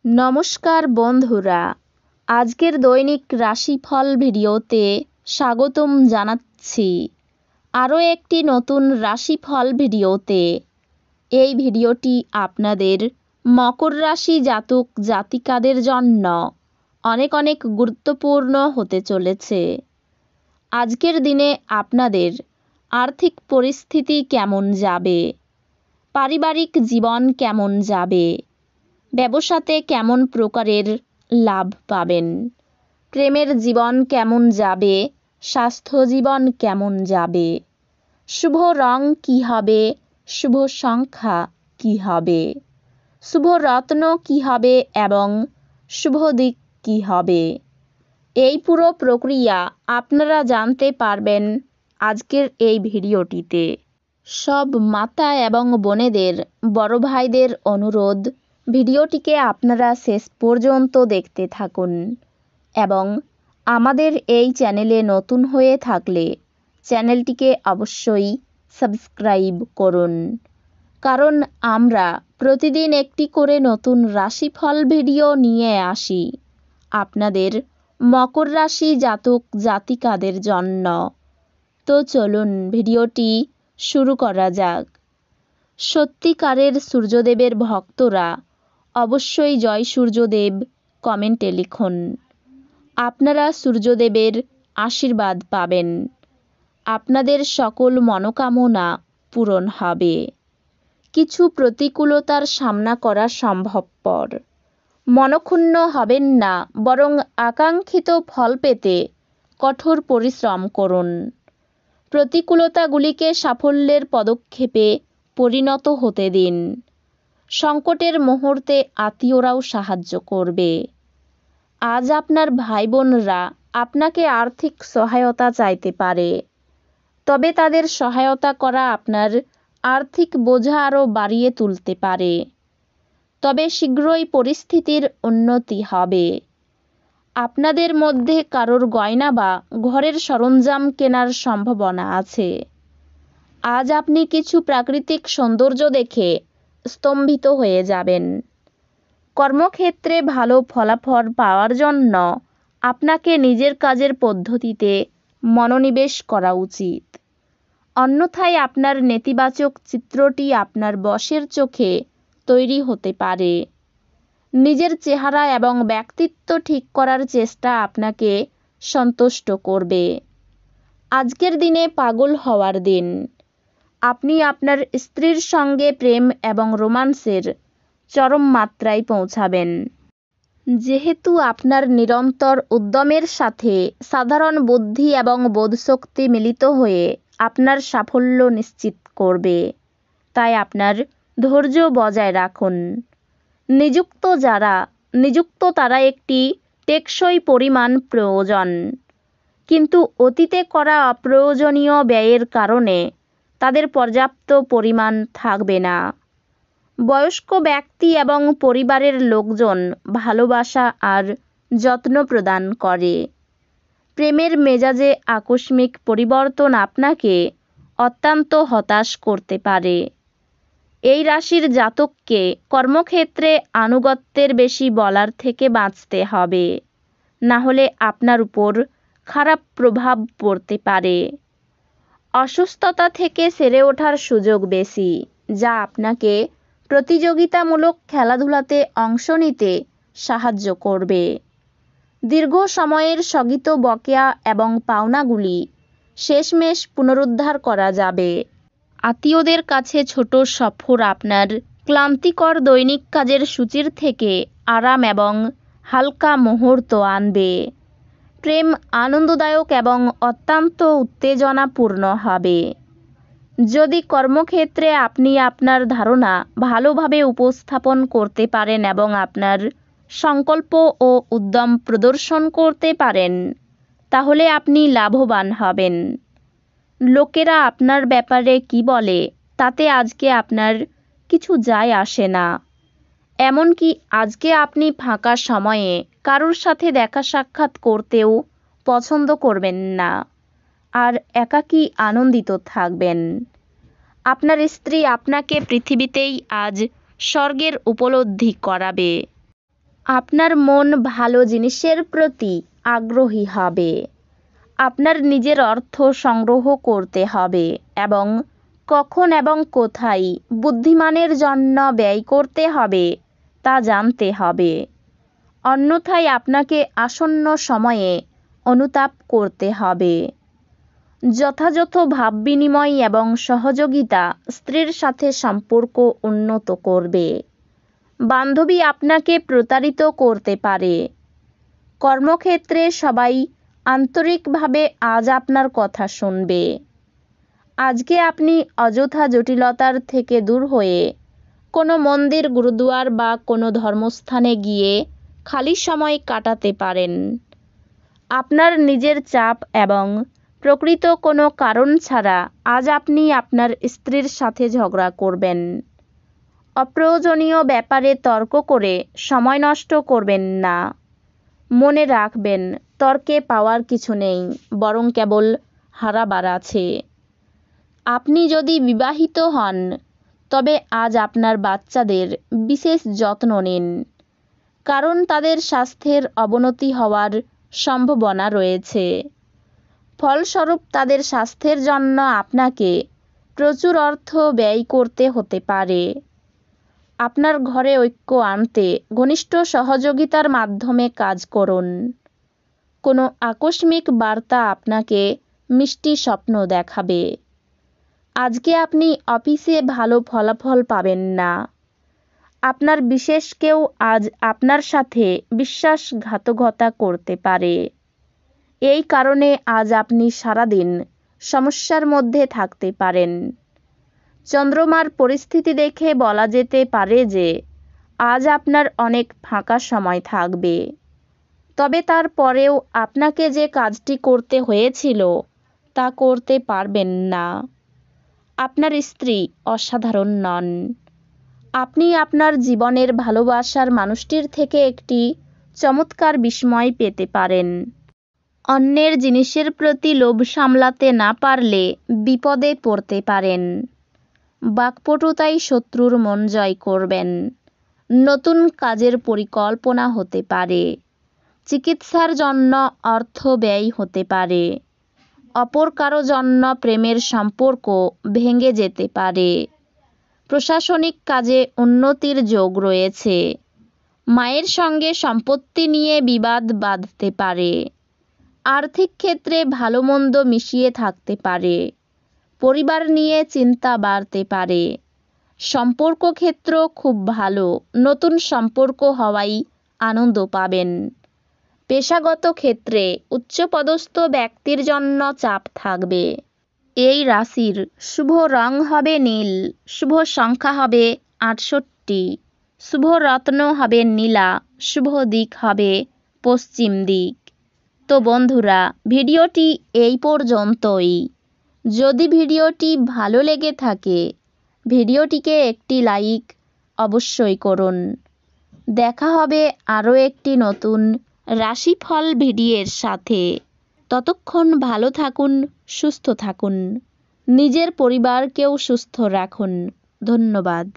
নমস্কার বন্ধুরা, আজকের দৈনিক রাশিফল ভিডিওতে স্বাগতম জানাচ্ছি আরও একটি নতুন রাশিফল ভিডিওতে। এই ভিডিওটি আপনাদের মকর রাশি জাতক জাতিকাদের জন্য অনেক অনেক গুরুত্বপূর্ণ হতে চলেছে। আজকের দিনে আপনাদের আর্থিক পরিস্থিতি কেমন যাবে, পারিবারিক জীবন কেমন যাবে, ব্যবসাতে কেমন প্রকারের লাভ পাবেন, প্রেমের জীবন কেমন যাবে, স্বাস্থ্য জীবন কেমন যাবে, শুভ রং কী হবে, শুভ সংখ্যা কী হবে, শুভ রত্ন কী হবে এবং শুভ দিক কী হবে, এই পুরো প্রক্রিয়া আপনারা জানতে পারবেন আজকের এই ভিডিওটিতে। সব মাতা এবং বোনেদের, বড় ভাইদের অনুরোধ, ভিডিওটিকে আপনারা শেষ পর্যন্ত দেখতে থাকুন এবং আমাদের এই চ্যানেলে নতুন হয়ে থাকলে চ্যানেলটিকে অবশ্যই সাবস্ক্রাইব করুন, কারণ আমরা প্রতিদিন একটি করে নতুন রাশিফল ভিডিও নিয়ে আসি আপনাদের মকর রাশি জাতক জাতিকাদের জন্য। তো চলুন ভিডিওটি শুরু করা যাক। সত্যিকারের সূর্যদেবের ভক্তরা অবশ্যই জয় সূর্যদেব কমেন্টে লিখুন। আপনারা সূর্যদেবের আশীর্বাদ পাবেন, আপনাদের সকল মনোকামনা পূরণ হবে। কিছু প্রতিকূলতার সামনা করা সম্ভবপর। মনক্ষুণ্ণ হবেন না, বরং আকাঙ্ক্ষিত ফল পেতে কঠোর পরিশ্রম করুন। প্রতিকূলতাগুলিকে সাফল্যের পদক্ষেপে পরিণত হতে দিন। সংকটের মুহূর্তে আত্মীয়রাও সাহায্য করবে। আজ আপনার ভাই বোনরা আপনাকে আর্থিক সহায়তা চাইতে পারে, তবে তাদের সহায়তা করা আপনার আর্থিক বোঝা আরও বাড়িয়ে তুলতে পারে। তবে শীঘ্রই পরিস্থিতির উন্নতি হবে। আপনাদের মধ্যে কারোর গয়না বা ঘরের সরঞ্জাম কেনার সম্ভাবনা আছে। আজ আপনি কিছু প্রাকৃতিক সৌন্দর্য দেখে স্তম্ভিত হয়ে যাবেন। কর্মক্ষেত্রে ভালো ফলাফল পাওয়ার জন্য আপনাকে নিজের কাজের পদ্ধতিতে মনোনিবেশ করা উচিত। অন্যথায় আপনার নেতিবাচক চিত্রটি আপনার বসের চোখে তৈরি হতে পারে। নিজের চেহারা এবং ব্যক্তিত্ব ঠিক করার চেষ্টা আপনাকে সন্তুষ্ট করবে। আজকের দিনে পাগল হওয়ার দিন। আপনি আপনার স্ত্রীর সঙ্গে প্রেম এবং রোমান্সের চরম মাত্রায় পৌঁছাবেন। যেহেতু আপনার নিরন্তর উদ্যমের সাথে সাধারণ বুদ্ধি এবং বোধশক্তি মিলিত হয়ে আপনার সাফল্য নিশ্চিত করবে, তাই আপনার ধৈর্য বজায় রাখুন। নিযুক্ত তারা একটি টেকসই পরিমাণ প্রয়োজন, কিন্তু অতীতে করা অপ্রয়োজনীয় ব্যয়ের কারণে তাদের পর্যাপ্ত পরিমাণ থাকবে না। বয়স্ক ব্যক্তি এবং পরিবারের লোকজন ভালোবাসা আর যত্ন প্রদান করে। প্রেমের মেজাজে আকস্মিক পরিবর্তন আপনাকে অত্যন্ত হতাশ করতে পারে। এই রাশির জাতককে কর্মক্ষেত্রে আনুগত্যের বেশি বলার থেকে বাঁচতে হবে, না হলে আপনার উপর খারাপ প্রভাব পড়তে পারে। অসুস্থতা থেকে সেরে ওঠার সুযোগ বেশি, যা আপনাকে প্রতিযোগিতামূলক খেলাধুলাতে অংশ নিতে সাহায্য করবে। দীর্ঘ সময়ের স্থগিত বকেয়া এবং পাওনাগুলি শেষমেশ পুনরুদ্ধার করা যাবে। আত্মীয়দের কাছে ছোট সফর আপনার ক্লান্তিকর দৈনিক কাজের সূচির থেকে আরাম এবং হালকা মুহূর্ত আনবে। প্রেম আনন্দদায়ক এবং অত্যন্ত উত্তেজনাপূর্ণ হবে। যদি কর্মক্ষেত্রে আপনি আপনার ধারণা ভালোভাবে উপস্থাপন করতে পারেন এবং আপনার সংকল্প ও উদ্যম প্রদর্শন করতে পারেন, তাহলে আপনি লাভবান হবেন। লোকেরা আপনার ব্যাপারে কি বলে তাতে আজকে আপনার কিছু যায় আসে না। এমনকি আজকে আপনি ফাঁকা সময়ে কারোর সাথে দেখা সাক্ষাৎ করতেও পছন্দ করবেন না, আর একাকী আনন্দিত থাকবেন। আপনার স্ত্রী আপনাকে পৃথিবীতেই আজ স্বর্গের উপলব্ধি করাবে। আপনার মন ভালো জিনিসের প্রতি আগ্রহী হবে। আপনার নিজের অর্থ সংগ্রহ করতে হবে এবং কখন এবং কোথায় বুদ্ধিমানের জন্য ব্যয় করতে হবে তা জানতে হবে। অন্যথায় আপনাকে আসন্ন সময়ে অনুতাপ করতে হবে। যথাযথ ভাব বিনিময় এবং সহযোগিতা স্ত্রীর সাথে সম্পর্ক উন্নত করবে। বান্ধবী আপনাকে প্রতারিত করতে পারে। কর্মক্ষেত্রে সবাই আন্তরিকভাবে আজ আপনার কথা শুনবে। আজকে আপনি অযথা জটিলতার থেকে দূর হয়ে কোনো মন্দির, গুরুদুয়ার বা কোনো ধর্মস্থানে গিয়ে খালি সময় কাটাতে পারেন। আপনার নিজের চাপ এবং প্রকৃত কোনো কারণ ছাড়া আজ আপনি আপনার স্ত্রীর সাথে ঝগড়া করবেন। অপ্রয়োজনীয় ব্যাপারে তর্ক করে সময় নষ্ট করবেন না। মনে রাখবেন, তর্কে পাওয়ার কিছু নেই, বরং কেবল হারাবার আছে। আপনি যদি বিবাহিত হন তবে আজ আপনার বাচ্চাদের বিশেষ যত্ন নিন, কারণ তাদের স্বাস্থ্যের অবনতি হওয়ার সম্ভাবনা রয়েছে। ফলস্বরূপ তাদের স্বাস্থ্যের জন্য আপনাকে প্রচুর অর্থ ব্যয় করতে হতে পারে। আপনার ঘরে ঐক্য আনতে ঘনিষ্ঠ সহযোগিতার মাধ্যমে কাজ করুন। কোনো আকস্মিক বার্তা আপনাকে মিষ্টি স্বপ্ন দেখাবে। আজকে আপনি অফিসে ভালো ফলাফল পাবেন না। আপনার বিশেষ কেউ আজ আপনার সাথে বিশ্বাসঘাতকতা করতে পারে। এই কারণে আজ আপনি সারাদিন সমস্যার মধ্যে থাকতে পারেন। চন্দ্রমার পরিস্থিতি দেখে বলা যেতে পারে যে আজ আপনার অনেক ফাঁকা সময় থাকবে। তবে তারপরেও আপনাকে যে কাজটি করতে হয়েছিল তা করতে পারবেন না। আপনার স্ত্রী অসাধারণ নন। আপনি আপনার জীবনের ভালোবাসার মানুষটির থেকে একটি চমৎকার বিস্ময় পেতে পারেন। অন্যের জিনিসের প্রতি লোভ সামলাতে না পারলে বিপদে পড়তে পারেন। বাকপটুতাই শত্রুর মন জয় করবেন। নতুন কাজের পরিকল্পনা হতে পারে। চিকিৎসার জন্য অর্থ ব্যয় হতে পারে। অপর কারো জন্য প্রেমের সম্পর্ক ভেঙে যেতে পারে। প্রশাসনিক কাজে উন্নতির যোগ রয়েছে। মায়ের সঙ্গে সম্পত্তি নিয়ে বিবাদ বাঁধতে পারে। আর্থিক ক্ষেত্রে ভালো মন্দ মিশিয়ে থাকতে পারে। পরিবার নিয়ে চিন্তা বাড়তে পারে। সম্পর্ক ক্ষেত্র খুব ভালো, নতুন সম্পর্ক হওয়ায় আনন্দ পাবেন। পেশাগত ক্ষেত্রে উচ্চপদস্থ ব্যক্তির জন্য চাপ থাকবে। এই রাশির শুভ রং হবে নীল, শুভ সংখ্যা হবে 68, শুভ রত্ন হবে নীলা, শুভ দিক হবে পশ্চিম দিক। তো বন্ধুরা, ভিডিওটি এই পর্যন্তই। যদি ভিডিওটি ভালো লেগে থাকে ভিডিওটিকে একটি লাইক অবশ্যই করুন। দেখা হবে আরও একটি নতুন রাশিফল ভিডিওর সাথে। ততক্ষণ ভালো থাকুন, সুস্থ থাকুন, নিজের পরিবারকেও সুস্থ রাখুন। ধন্যবাদ।